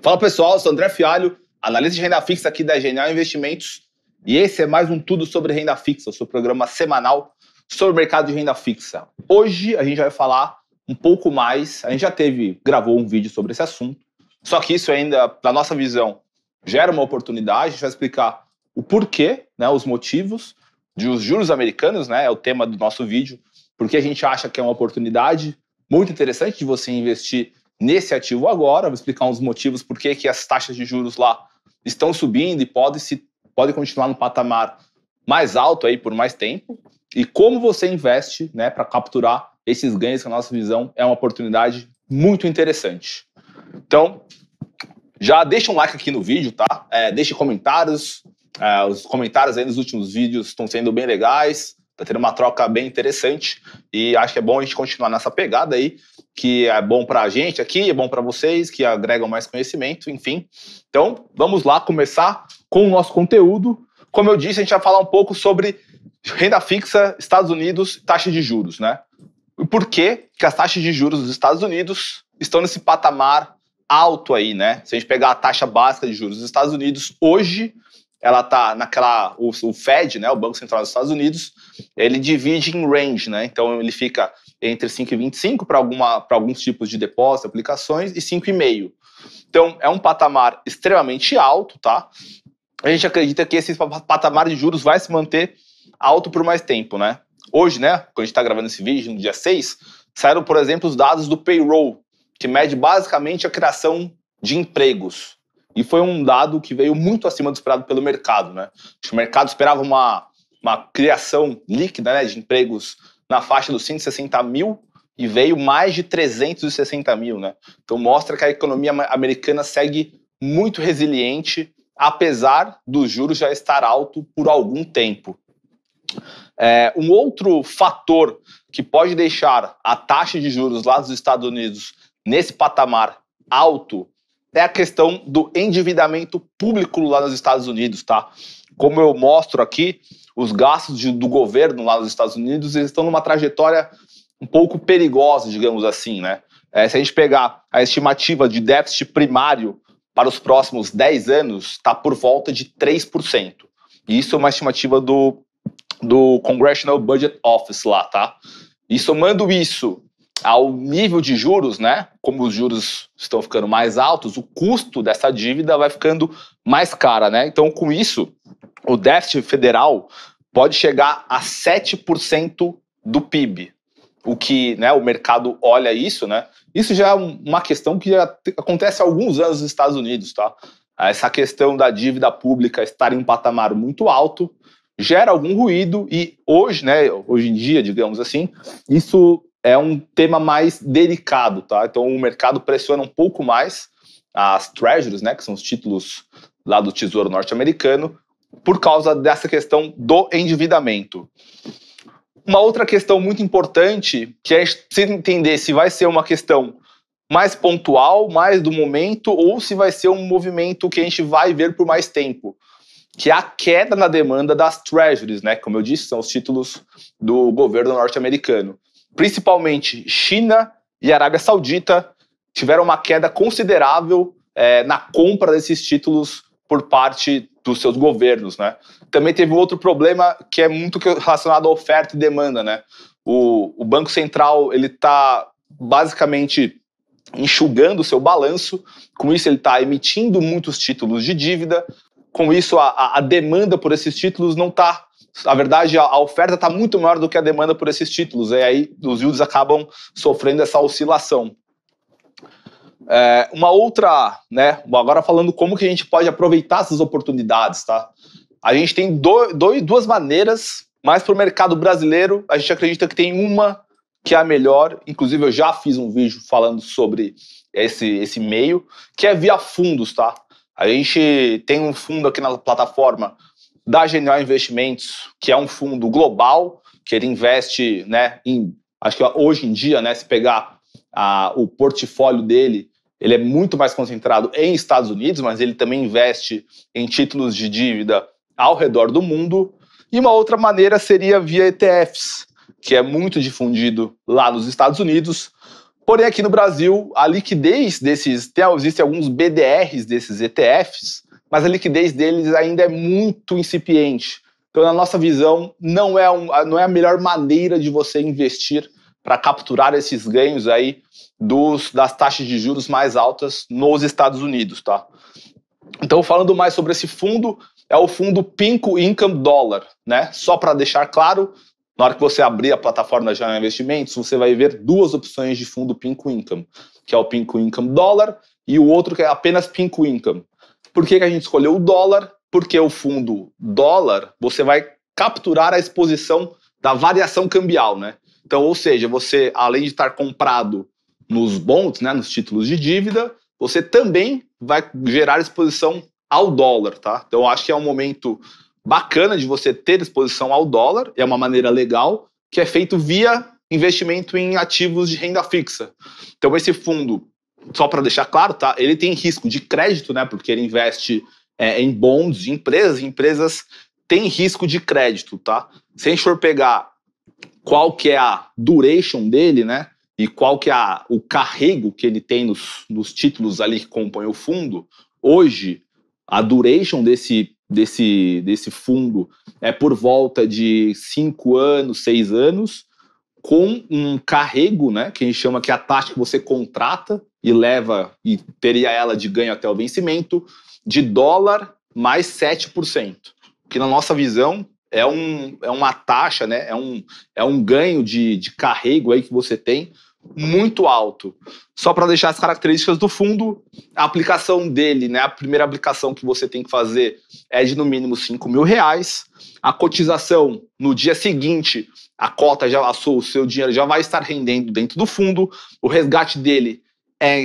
Fala pessoal, eu sou André Fialho, analista de renda fixa aqui da Genial Investimentos, e esse é mais um Tudo sobre Renda Fixa, o seu programa semanal sobre o mercado de renda fixa. Hoje a gente vai falar um pouco mais, a gente já gravou um vídeo sobre esse assunto, só que isso ainda, na nossa visão, gera uma oportunidade. A gente vai explicar o porquê, né, os motivos dos juros americanos, né, é o tema do nosso vídeo, porque a gente acha que é uma oportunidade muito interessante de você investir nesse ativo agora. Vou explicar uns motivos por que as taxas de juros lá estão subindo e podem continuar no patamar mais alto aí por mais tempo, e como você investe, né, para capturar esses ganhos, que a nossa visão é uma oportunidade muito interessante. Então, já deixa um like aqui no vídeo, tá? Deixe comentários. Os comentários aí nos últimos vídeos estão sendo bem legais, tá tendo uma troca bem interessante, e acho que é bom a gente continuar nessa pegada aí, que é bom pra gente aqui, é bom para vocês, que agregam mais conhecimento, enfim. Então, vamos lá começar com o nosso conteúdo. Como eu disse, a gente vai falar um pouco sobre renda fixa, Estados Unidos, taxa de juros, né? E por que as taxas de juros dos Estados Unidos estão nesse patamar alto aí, né? Se a gente pegar a taxa básica de juros dos Estados Unidos, hoje ela tá o Fed, né, o Banco Central dos Estados Unidos, ele divide em range, né? Então ele fica entre 5,25 para alguns tipos de depósito, aplicações, e 5,5. Então é um patamar extremamente alto, tá? A gente acredita que esse patamar de juros vai se manter alto por mais tempo, né? Hoje, né, quando a gente está gravando esse vídeo, no dia 6, saíram, por exemplo, os dados do payroll, que mede basicamente a criação de empregos. E foi um dado que veio muito acima do esperado pelo mercado, né? O mercado esperava uma criação líquida, né, de empregos na faixa dos 160 mil, e veio mais de 360 mil, né? Então mostra que a economia americana segue muito resiliente, apesar dos juros já estar alto por algum tempo. Um outro fator que pode deixar a taxa de juros lá dos Estados Unidos nesse patamar alto é a questão do endividamento público lá nos Estados Unidos, tá? Como eu mostro aqui, os gastos do governo lá nos Estados Unidos, eles estão numa trajetória um pouco perigosa, digamos assim, né? Se a gente pegar a estimativa de déficit primário para os próximos 10 anos, está por volta de 3%. E isso é uma estimativa do Congressional Budget Office lá, tá? E somando isso ao nível de juros, né? Como os juros estão ficando mais altos, o custo dessa dívida vai ficando mais cara, né? Então, com isso, o déficit federal pode chegar a 7% do PIB. O que, né, o mercado olha isso, né? Isso já é uma questão que já acontece há alguns anos nos Estados Unidos, tá? Essa questão da dívida pública estar em um patamar muito alto gera algum ruído, e hoje, né, hoje em dia, digamos assim, isso é um tema mais delicado, tá? Então o mercado pressiona um pouco mais as treasuries, né, que são os títulos lá do Tesouro norte-americano, por causa dessa questão do endividamento. Uma outra questão muito importante, que a gente precisa entender se vai ser uma questão mais pontual, mais do momento, ou se vai ser um movimento que a gente vai ver por mais tempo, que é a queda na demanda das treasuries, né? Como eu disse, são os títulos do governo norte-americano. Principalmente China e Arábia Saudita tiveram uma queda considerável na compra desses títulos por parte dos seus governos, né? Também teve outro problema que é muito relacionado à oferta e demanda, né? O Banco Central, ele está basicamente enxugando o seu balanço, com isso ele está emitindo muitos títulos de dívida, com isso a demanda por esses títulos não está. Na verdade, a oferta está muito maior do que a demanda por esses títulos, e aí os yields acabam sofrendo essa oscilação. Uma outra, né, agora falando como que a gente pode aproveitar essas oportunidades, tá? A gente tem duas maneiras, mas para o mercado brasileiro, a gente acredita que tem uma que é a melhor. Inclusive, eu já fiz um vídeo falando sobre esse meio, que é via fundos, tá? A gente tem um fundo aqui na plataforma da Genial Investimentos, que é um fundo global, que ele investe, né, acho que hoje em dia, né, se pegar o portfólio dele, ele é muito mais concentrado em Estados Unidos, mas ele também investe em títulos de dívida ao redor do mundo. E uma outra maneira seria via ETFs, que é muito difundido lá nos Estados Unidos. Porém, aqui no Brasil, a liquidez desses, existem alguns BDRs desses ETFs, mas a liquidez deles ainda é muito incipiente. Então, na nossa visão, não é a melhor maneira de você investir para capturar esses ganhos aí das taxas de juros mais altas nos Estados Unidos, tá? Então, falando mais sobre esse fundo, é o fundo Pinco Income Dollar, né? Só para deixar claro, na hora que você abrir a plataforma da Genial Investimentos, você vai ver duas opções de fundo Pinco Income, que é o Pinco Income Dollar e o outro que é apenas Pinco Income. Por que a gente escolheu o dólar? Porque o fundo dólar, você vai capturar a exposição da variação cambial, né? Então, ou seja, você, além de estar comprado nos bonds, né, nos títulos de dívida, você também vai gerar exposição ao dólar, tá? Então, eu acho que é um momento bacana de você ter exposição ao dólar, é uma maneira legal, que é feito via investimento em ativos de renda fixa. Então, esse fundo, só para deixar claro, tá? Ele tem risco de crédito, né? Porque ele investe em bonds de empresas, e empresas têm risco de crédito, tá? Se a gente for pegar qual que é a duration dele, né? E qual que é o carrego que ele tem nos títulos ali que compõem o fundo, hoje a duration desse fundo é por volta de 5 anos, 6 anos, com um carrego, né, que a gente chama que é a taxa que você contrata e leva e teria ela de ganho até o vencimento, de dólar mais 7%. Que na nossa visão é uma taxa, né, é um ganho de carrego aí que você tem muito alto. Só para deixar as características do fundo, a aplicação dele, né, a primeira aplicação que você tem que fazer é de no mínimo R$5.000. A cotização no dia seguinte, a cota o seu dinheiro já vai estar rendendo dentro do fundo. O resgate dele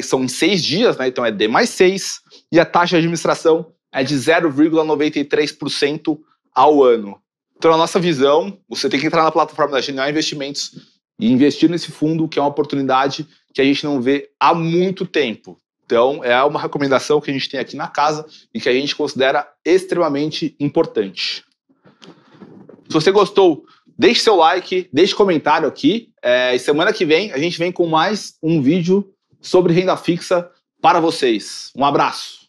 são em 6 dias, né, então é D mais 6, e a taxa de administração é de 0,93% ao ano. Então, na nossa visão, você tem que entrar na plataforma da Genial Investimentos e investir nesse fundo, que é uma oportunidade que a gente não vê há muito tempo. Então, é uma recomendação que a gente tem aqui na casa e que a gente considera extremamente importante. Se você gostou, deixe seu like, deixe comentário aqui. E semana que vem a gente vem com mais um vídeo sobre renda fixa para vocês. Um abraço!